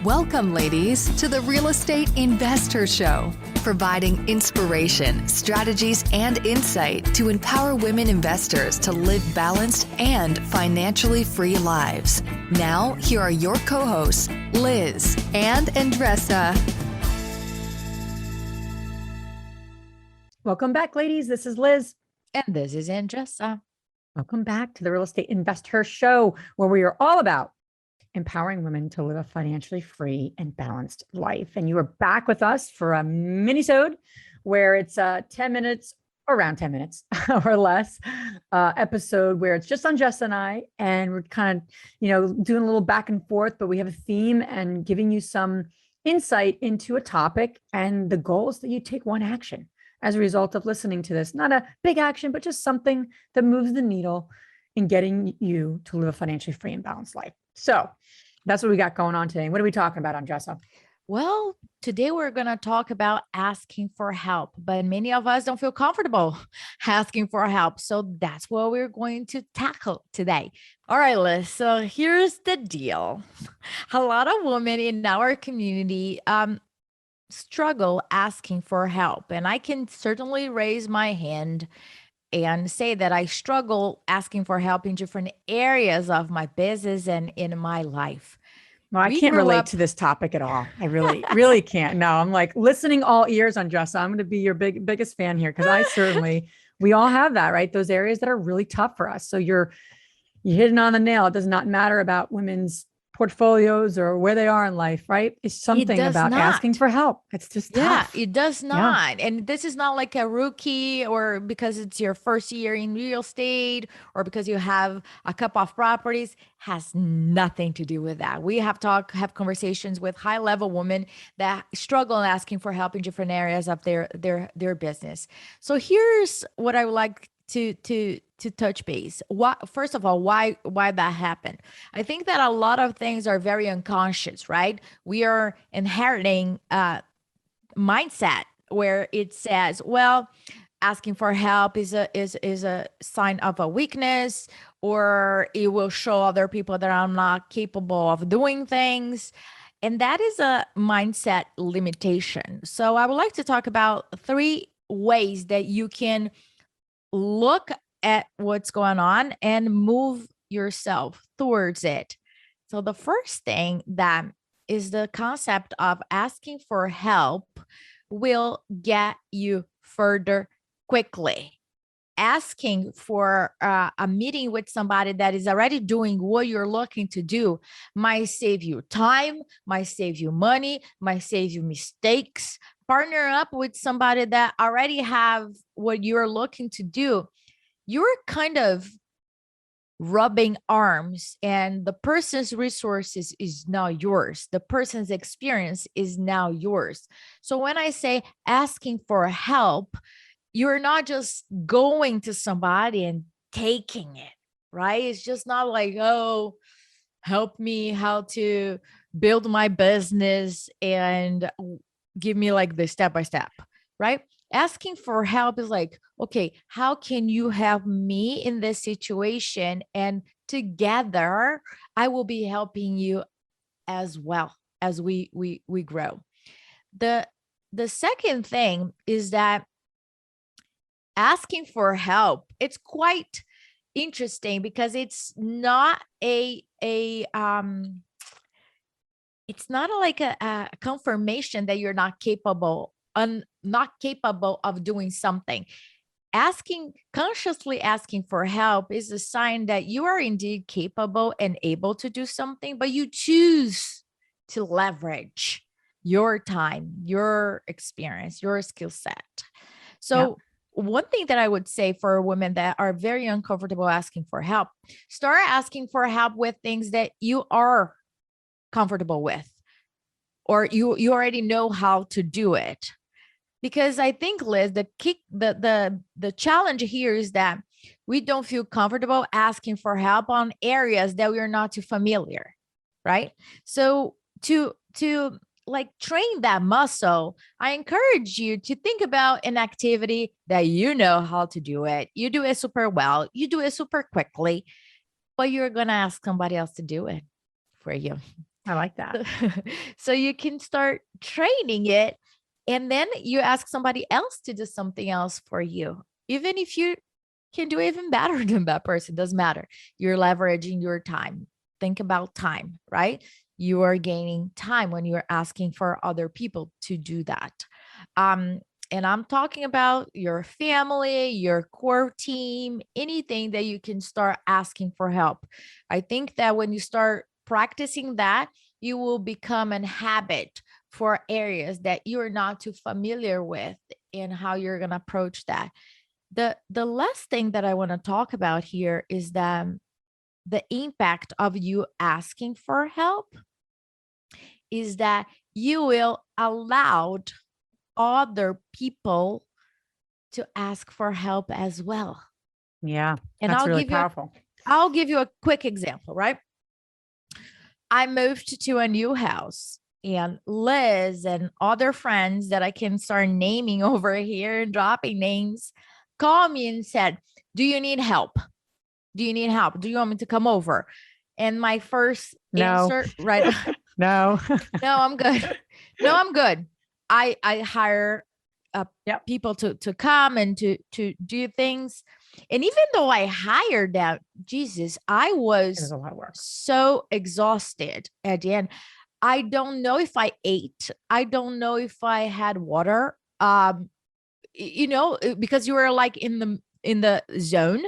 Welcome, ladies, to the Real Estate Investor Show, providing inspiration, strategies, and insight to empower women investors to live balanced and financially free lives. Now, here are your co-hosts, Liz and Andressa. Welcome back, ladies. This is Liz. And this is Andressa. Welcome back to the Real Estate Investor Show, where we are all about empowering women to live a financially free and balanced life. And you are back with us for a Minisode, where it's 10 minutes, around 10 minutes or less, episode where it's just on Jess and I, and we're kind of, doing a little back and forth, but we have a theme and giving you some insight into a topic. And the goal is that you take one action as a result of listening to this. Not a big action, but just something that moves the needle in getting you to live a financially free and balanced life. So that's what we got going on today. What are we talking about, Andressa? Well, today we're going to talk about asking for help, but many of us don't feel comfortable asking for help. So that's what we're going to tackle today. All right, Liz. So here's the deal. A lot of women in our community struggle asking for help. And I can certainly raise my hand and say that I struggle asking for help in different areas of my business and in my life. Well, I can't relate to this topic at all. I really can't. No, I'm like listening all ears on Jessa. I'm going to be your biggest fan here because we all have that, right? Those areas that are really tough for us. So you're hitting on the nail. It does not matter about women's portfolios or where they are in life, right? It's something about asking for help. It's just tough. Yeah, it does not. Yeah. And this is not like a rookie or because it's your first year in real estate or because you have a couple of properties. Has nothing to do with that. We have conversations with high level women that struggle in asking for help in different areas of their business. So here's what I would like to touch base. First of all, why that happened? I think that a lot of things are very unconscious, right? We are inheriting a mindset where it says, well, asking for help is a sign of a weakness, or it will show other people that I'm not capable of doing things. And that is a mindset limitation. So I would like to talk about 3 ways that you can look at what's going on and move yourself towards it. So the first thing that is the concept of asking for help will get you further quickly. Asking for a meeting with somebody that is already doing what you're looking to do might save you time, might save you money, might save you mistakes. Partner up with somebody that already have what you're looking to do. You're kind of rubbing arms, and the person's resources is now yours. The person's experience is now yours. So when I say asking for help, you're not just going to somebody and taking it, right? It's just not like, oh, help me how to build my business and give me like the step-by-step, right? Asking for help is like, okay, how can you help me in this situation? And together, I will be helping you as well as we grow. The second thing is that asking for help, it's quite interesting because it's not it's not like a confirmation that you're not capable of doing something. Consciously asking for help is a sign that you are indeed capable and able to do something, but you choose to leverage your time, your experience, your skill set. So one thing that I would say for women that are very uncomfortable asking for help, start asking for help with things that you are comfortable with, or you already know how to do it. Because I think, Liz, the challenge here is that we don't feel comfortable asking for help on areas that we are not too familiar, right? So to like train that muscle, I encourage you to think about an activity that you know how to do it. You do it super well, you do it super quickly, but you're going to ask somebody else to do it for you. I like that. So you can start training it, and then you ask somebody else to do something else for you. Even if you can do even better than that person, doesn't matter. You're leveraging your time. Think about time, right? You are gaining time when you're asking for other people to do that. And I'm talking about your family, your core team, anything that you can start asking for help. I think that when you start practicing that, you will become a habit for areas that you're not too familiar with and how you're going to approach that. The last thing that I want to talk about here is that the impact of you asking for help is that you will allow other people to ask for help as well. Yeah. And That's really powerful. I'll give you a quick example, right? I moved to a new house, and Liz and other friends that I can start naming over here and dropping names called me and said, "Do you need help? Do you need help? Do you want me to come over?" And my first answer, right? No. No, I'm good. No, I'm good. I hire people to come and to do things. And even though I hired them, Jesus, I was a lot of work. So exhausted at the end. I don't know if I ate. I don't know if I had water. Because you were like in the zone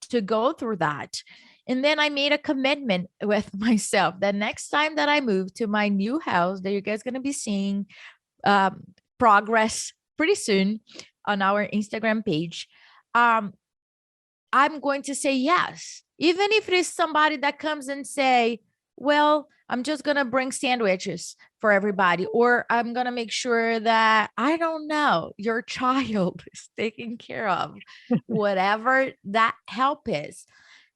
to go through that. And then I made a commitment with myself that next time that I move to my new house, that you guys going to be seeing progress pretty soon on our Instagram page. I'm going to say yes, even if it is somebody that comes and say, "Well, I'm just going to bring sandwiches for everybody," or "I'm going to make sure that, I don't know, your child is taken care of," whatever that help is.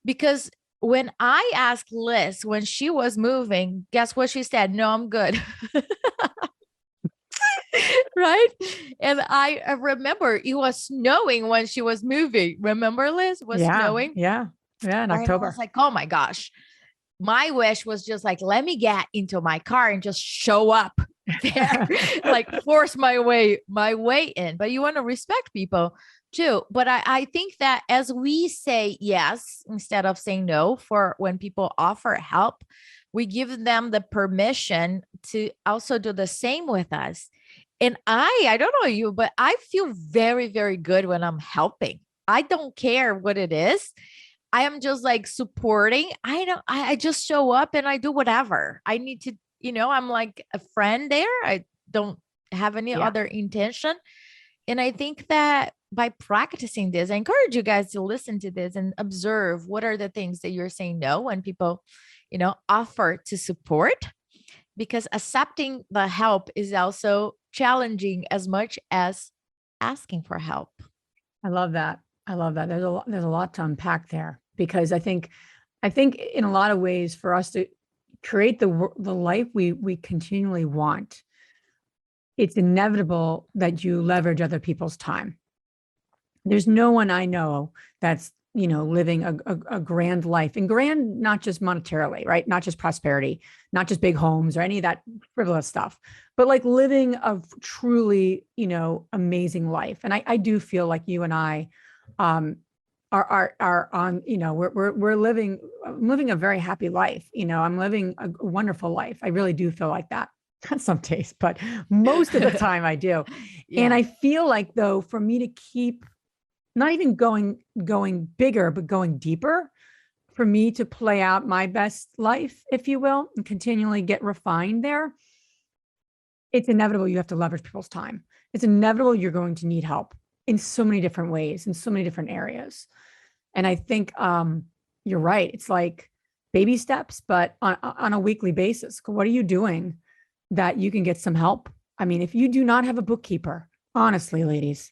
Because when I asked Liz when she was moving, guess what she said? "No, I'm good." Right? And I remember it was snowing when she was moving. Remember, Liz? It was snowing? Yeah. Yeah. In and October. I was like, oh my gosh. My wish was just like, let me get into my car and just show up there, like force my way in. But you want to respect people too. But I think that as we say yes, instead of saying no, for when people offer help, we give them the permission to also do the same with us. And I don't know you, but I feel very, very good when I'm helping. I don't care what it is. I am just like supporting. I just show up and I do whatever I need to, I'm like a friend there. I don't have any other intention. And I think that by practicing this, I encourage you guys to listen to this and observe what are the things that you're saying no when people, offer to support, because accepting the help is also challenging as much as asking for help. I love that. There's a lot to unpack there, because I think in a lot of ways, for us to create the life we continually want, it's inevitable that you leverage other people's time. There's no one I know that's, living a grand life, and grand, not just monetarily, right? Not just prosperity, not just big homes or any of that frivolous stuff, but like living a truly, amazing life. And I do feel like you and I, are on, we're living a very happy life. I'm living a wonderful life. I really do feel like that. Some days, but most of the time I do. Yeah. And I feel like, though, for me to keep not even going bigger, but going deeper, for me to play out my best life, if you will, and continually get refined there, it's inevitable you have to leverage people's time. It's inevitable you're going to need help in so many different ways, in so many different areas. And I think you're right. It's like baby steps, but on a weekly basis. What are you doing that you can get some help? I mean, if you do not have a bookkeeper, honestly, ladies,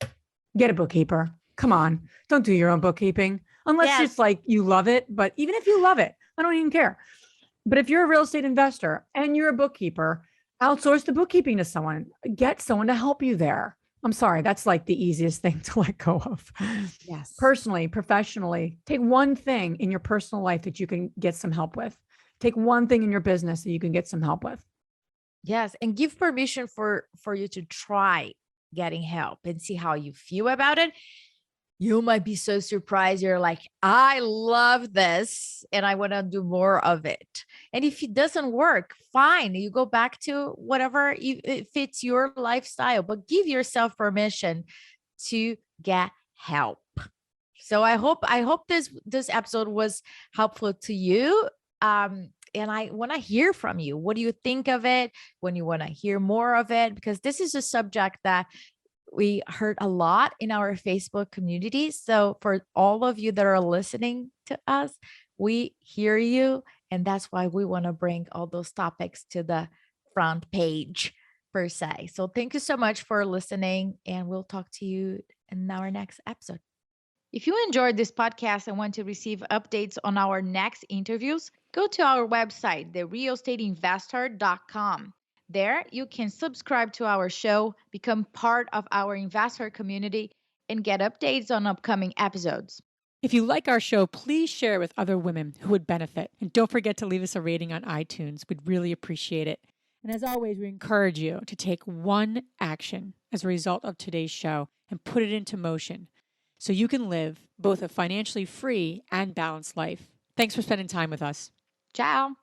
get a bookkeeper. Come on, don't do your own bookkeeping unless it's like you love it. But even if you love it, I don't even care. But if you're a real estate investor and you're a bookkeeper, outsource the bookkeeping to someone. Get someone to help you there. I'm sorry, that's like the easiest thing to let go of. Yes. Personally, professionally, take one thing in your personal life that you can get some help with. Take one thing in your business that you can get some help with. Yes, and give permission for you to try getting help and see how you feel about it. You might be so surprised. You're like, I love this and I want to do more of it. And if it doesn't work, fine. You go back to whatever it fits your lifestyle, but give yourself permission to get help. So I hope this episode was helpful to you. And I want to hear from you. What do you think of it? When you want to hear more of it? Because this is a subject that we heard a lot in our Facebook community. So for all of you that are listening to us, we hear you. And that's why we want to bring all those topics to the front page per se. So thank you so much for listening, and we'll talk to you in our next episode. If you enjoyed this podcast and want to receive updates on our next interviews, go to our website, therealestateinvestor.com. There, you can subscribe to our show, become part of our investor community, and get updates on upcoming episodes. If you like our show, please share with other women who would benefit. And don't forget to leave us a rating on iTunes. We'd really appreciate it. And as always, we encourage you to take one action as a result of today's show and put it into motion so you can live both a financially free and balanced life. Thanks for spending time with us. Ciao.